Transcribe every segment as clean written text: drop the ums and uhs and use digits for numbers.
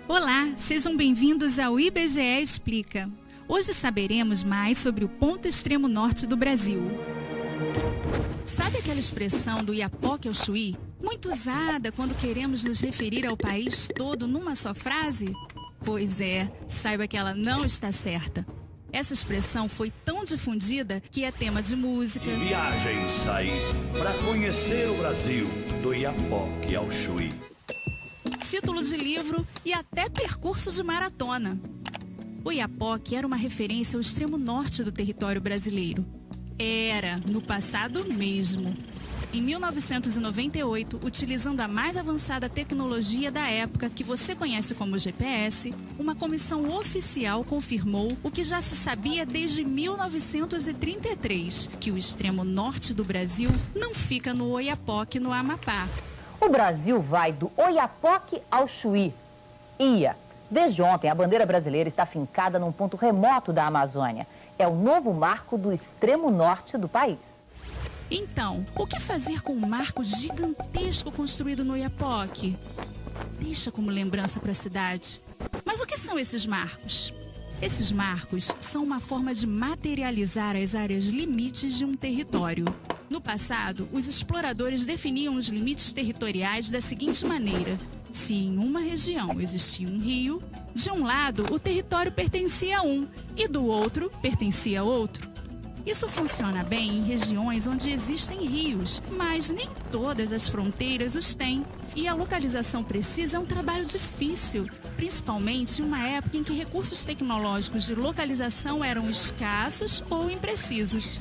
Olá, sejam bem-vindos ao IBGE Explica. Hoje saberemos mais sobre o ponto extremo norte do Brasil. Sabe aquela expressão do Iapoque ao Chuí, muito usada quando queremos nos referir ao país todo numa só frase? Pois é, saiba que ela não está certa. Essa expressão foi tão difundida que é tema de música, Viagens aí para conhecer o Brasil, do Iapoque ao Chuí. título de livro e até percurso de maratona. O Iapoque era uma referência ao extremo norte do território brasileiro. Era, no passado mesmo. Em 1998, utilizando a mais avançada tecnologia da época, que você conhece como GPS, uma comissão oficial confirmou o que já se sabia desde 1933, que o extremo norte do Brasil não fica no Oiapoque, no Amapá. O Brasil vai do Oiapoque ao Chuí. Desde ontem, a bandeira brasileira está fincada num ponto remoto da Amazônia. É o novo marco do extremo norte do país. Então, o que fazer com um marco gigantesco construído no Oiapoque? Deixa como lembrança para a cidade. Mas o que são esses marcos? Esses marcos são uma forma de materializar as áreas limites de um território. No passado, os exploradores definiam os limites territoriais da seguinte maneira: se em uma região existia um rio, de um lado o território pertencia a um e do outro pertencia a outro. Isso funciona bem em regiões onde existem rios, mas nem todas as fronteiras os têm. E a localização precisa é um trabalho difícil, principalmente em uma época em que recursos tecnológicos de localização eram escassos ou imprecisos.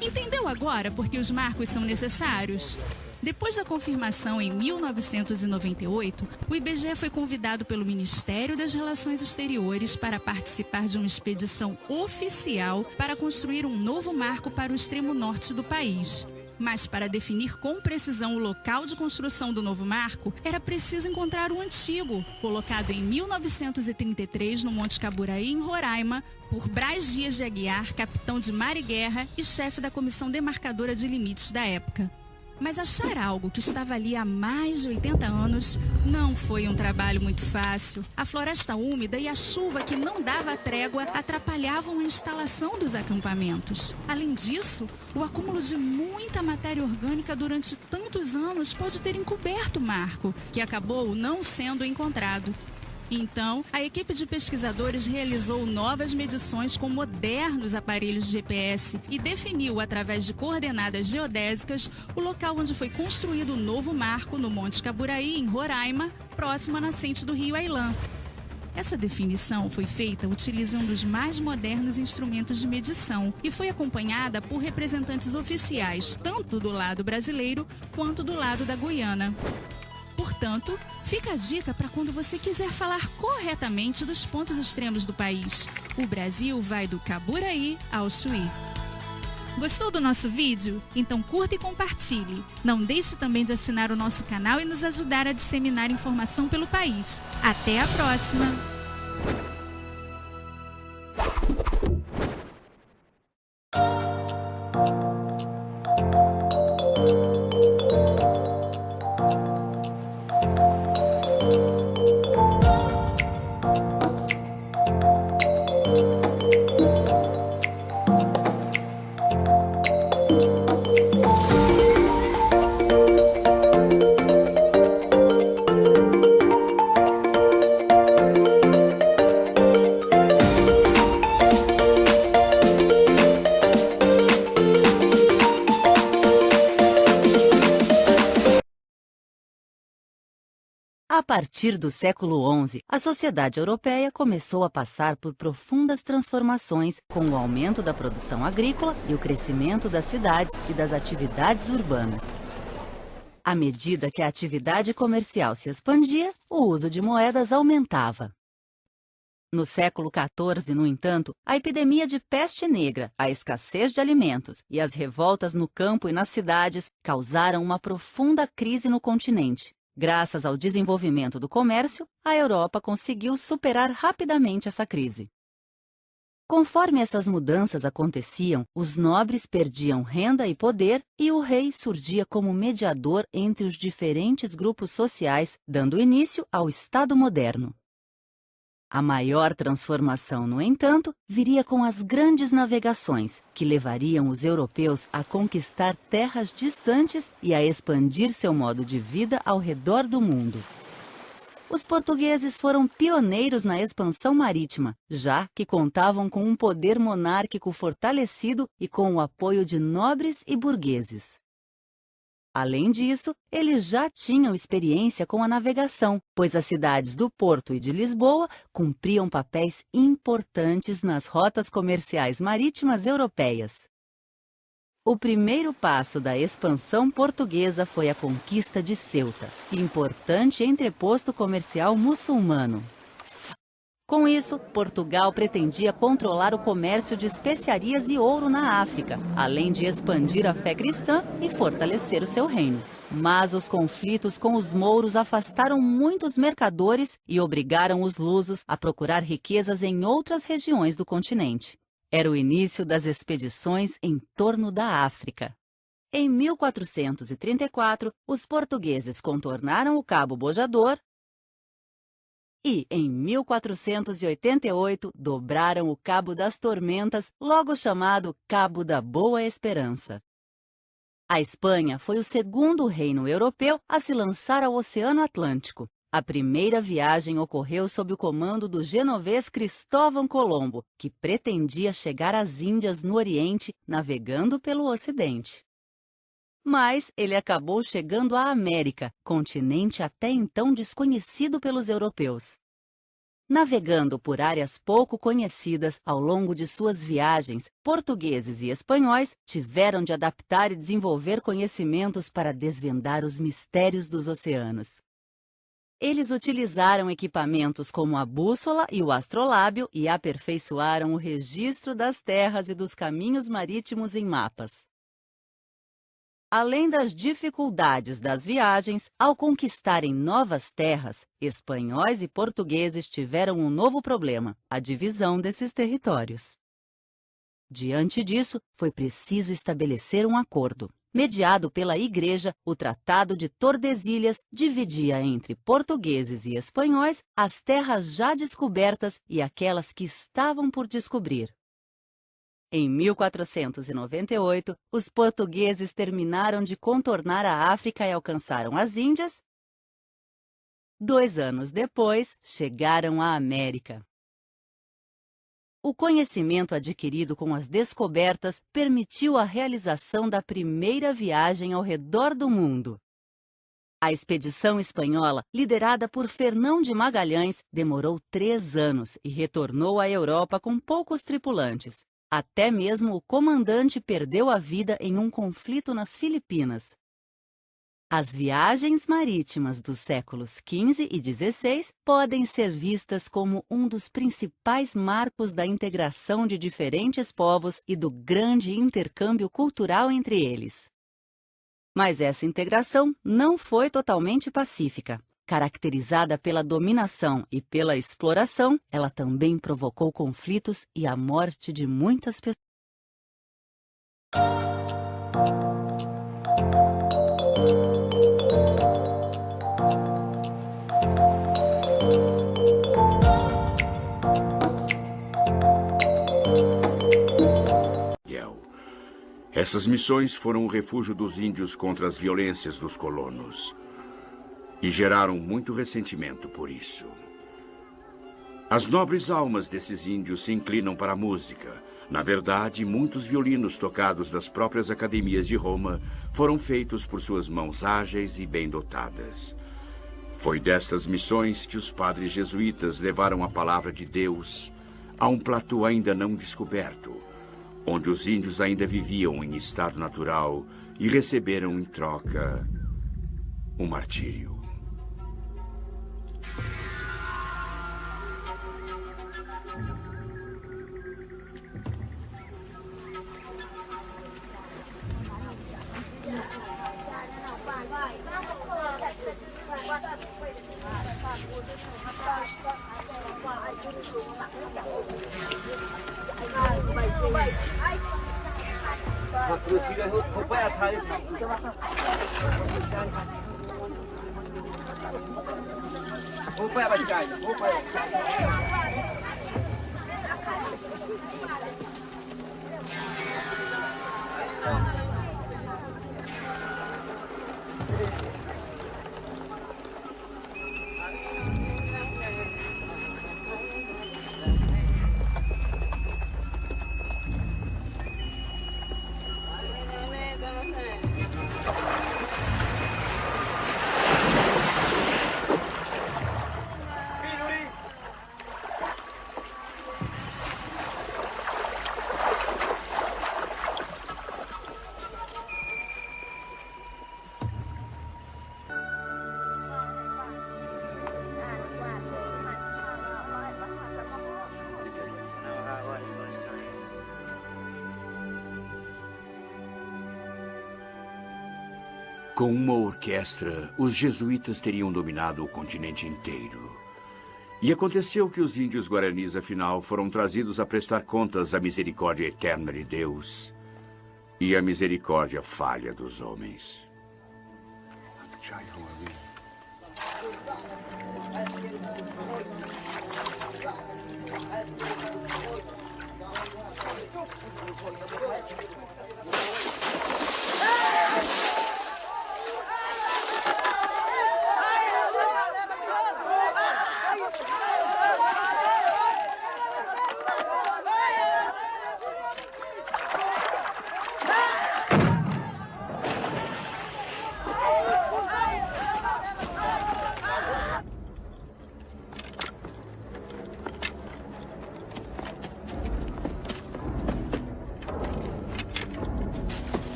Entendeu agora por que os marcos são necessários? Depois da confirmação em 1998, o IBGE foi convidado pelo Ministério das Relações Exteriores para participar de uma expedição oficial para construir um novo marco para o extremo norte do país. Mas para definir com precisão o local de construção do novo marco, era preciso encontrar o antigo, colocado em 1933 no Monte Caburaí, em Roraima, por Braz Dias de Aguiar, capitão de mar e guerra e chefe da Comissão Demarcadora de Limites da época. Mas achar algo que estava ali há mais de 80 anos não foi um trabalho muito fácil. A floresta úmida e a chuva que não dava trégua atrapalhavam a instalação dos acampamentos. Além disso, o acúmulo de muita matéria orgânica durante tantos anos pode ter encoberto o marco, que acabou não sendo encontrado. Então, a equipe de pesquisadores realizou novas medições com modernos aparelhos de GPS e definiu, através de coordenadas geodésicas, o local onde foi construído o novo marco no Monte Caburaí, em Roraima, próximo à nascente do rio Ailã. Essa definição foi feita utilizando os mais modernos instrumentos de medição e foi acompanhada por representantes oficiais, tanto do lado brasileiro quanto do lado da Guiana. Portanto, fica a dica para quando você quiser falar corretamente dos pontos extremos do país. O Brasil vai do Caburaí ao Chuí. Gostou do nosso vídeo? Então curta e compartilhe. Não deixe também de assinar o nosso canal e nos ajudar a disseminar informação pelo país. Até a próxima! A partir do século XI, a sociedade europeia começou a passar por profundas transformações com o aumento da produção agrícola e o crescimento das cidades e das atividades urbanas. À medida que a atividade comercial se expandia, o uso de moedas aumentava. No século XIV, no entanto, a epidemia de peste negra, a escassez de alimentos e as revoltas no campo e nas cidades causaram uma profunda crise no continente. Graças ao desenvolvimento do comércio, a Europa conseguiu superar rapidamente essa crise. Conforme essas mudanças aconteciam, os nobres perdiam renda e poder e o rei surgia como mediador entre os diferentes grupos sociais, dando início ao Estado moderno. A maior transformação, no entanto, viria com as grandes navegações, que levariam os europeus a conquistar terras distantes e a expandir seu modo de vida ao redor do mundo. Os portugueses foram pioneiros na expansão marítima, já que contavam com um poder monárquico fortalecido e com o apoio de nobres e burgueses. Além disso, eles já tinham experiência com a navegação, pois as cidades do Porto e de Lisboa cumpriam papéis importantes nas rotas comerciais marítimas europeias. O primeiro passo da expansão portuguesa foi a conquista de Ceuta, importante entreposto comercial muçulmano. Com isso, Portugal pretendia controlar o comércio de especiarias e ouro na África, além de expandir a fé cristã e fortalecer o seu reino. Mas os conflitos com os mouros afastaram muitos mercadores e obrigaram os lusos a procurar riquezas em outras regiões do continente. Era o início das expedições em torno da África. Em 1434, os portugueses contornaram o Cabo Bojador e, em 1488, dobraram o Cabo das Tormentas, logo chamado Cabo da Boa Esperança. A Espanha foi o segundo reino europeu a se lançar ao Oceano Atlântico. A primeira viagem ocorreu sob o comando do genovês Cristóvão Colombo, que pretendia chegar às Índias no Oriente, navegando pelo Ocidente. Mas ele acabou chegando à América, continente até então desconhecido pelos europeus. Navegando por áreas pouco conhecidas ao longo de suas viagens, portugueses e espanhóis tiveram de adaptar e desenvolver conhecimentos para desvendar os mistérios dos oceanos. Eles utilizaram equipamentos como a bússola e o astrolábio e aperfeiçoaram o registro das terras e dos caminhos marítimos em mapas. Além das dificuldades das viagens, ao conquistarem novas terras, espanhóis e portugueses tiveram um novo problema: a divisão desses territórios. Diante disso, foi preciso estabelecer um acordo. Mediado pela Igreja, o Tratado de Tordesilhas dividia entre portugueses e espanhóis as terras já descobertas e aquelas que estavam por descobrir. Em 1498, os portugueses terminaram de contornar a África e alcançaram as Índias. 2 anos depois, chegaram à América. O conhecimento adquirido com as descobertas permitiu a realização da primeira viagem ao redor do mundo. A expedição espanhola, liderada por Fernão de Magalhães, demorou 3 anos e retornou à Europa com poucos tripulantes. Até mesmo o comandante perdeu a vida em um conflito nas Filipinas. As viagens marítimas dos séculos XV e XVI podem ser vistas como um dos principais marcos da integração de diferentes povos e do grande intercâmbio cultural entre eles. Mas essa integração não foi totalmente pacífica. Caracterizada pela dominação e pela exploração, ela também provocou conflitos e a morte de muitas pessoas. Essas missões foram o refúgio dos índios contra as violências dos colonos. E geraram muito ressentimento por isso. As nobres almas desses índios se inclinam para a música. Na verdade, muitos violinos tocados das próprias academias de Roma foram feitos por suas mãos ágeis e bem dotadas. Foi destas missões que os padres jesuítas levaram a palavra de Deus a um platô ainda não descoberto, onde os índios ainda viviam em estado natural e receberam em troca um martírio. Com uma orquestra, os jesuítas teriam dominado o continente inteiro. E aconteceu que os índios guaranis, afinal, foram trazidos a prestar contas à misericórdia eterna de Deus e à misericórdia falha dos homens.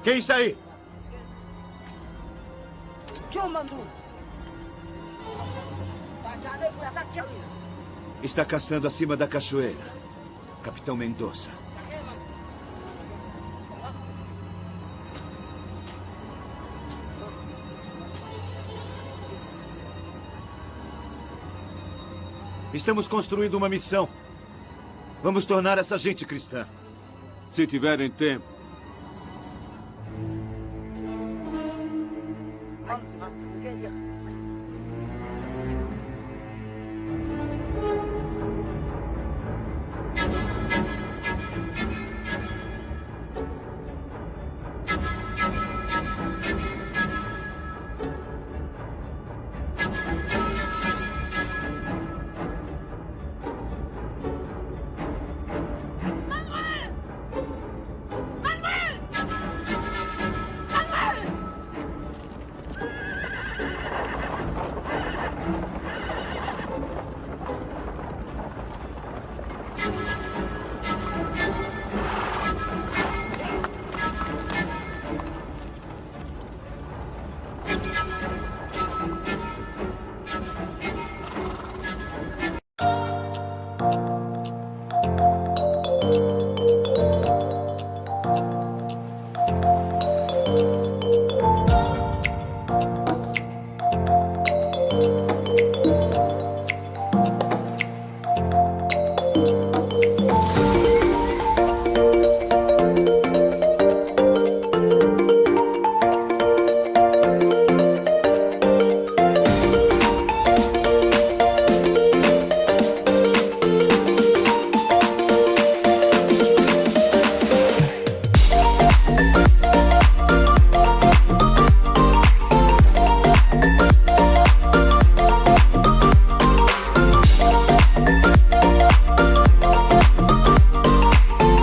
Quem está aí? Está caçando acima da cachoeira. Capitão Mendonça. Estamos construindo uma missão. Vamos tornar essa gente cristã. Se tiverem tempo.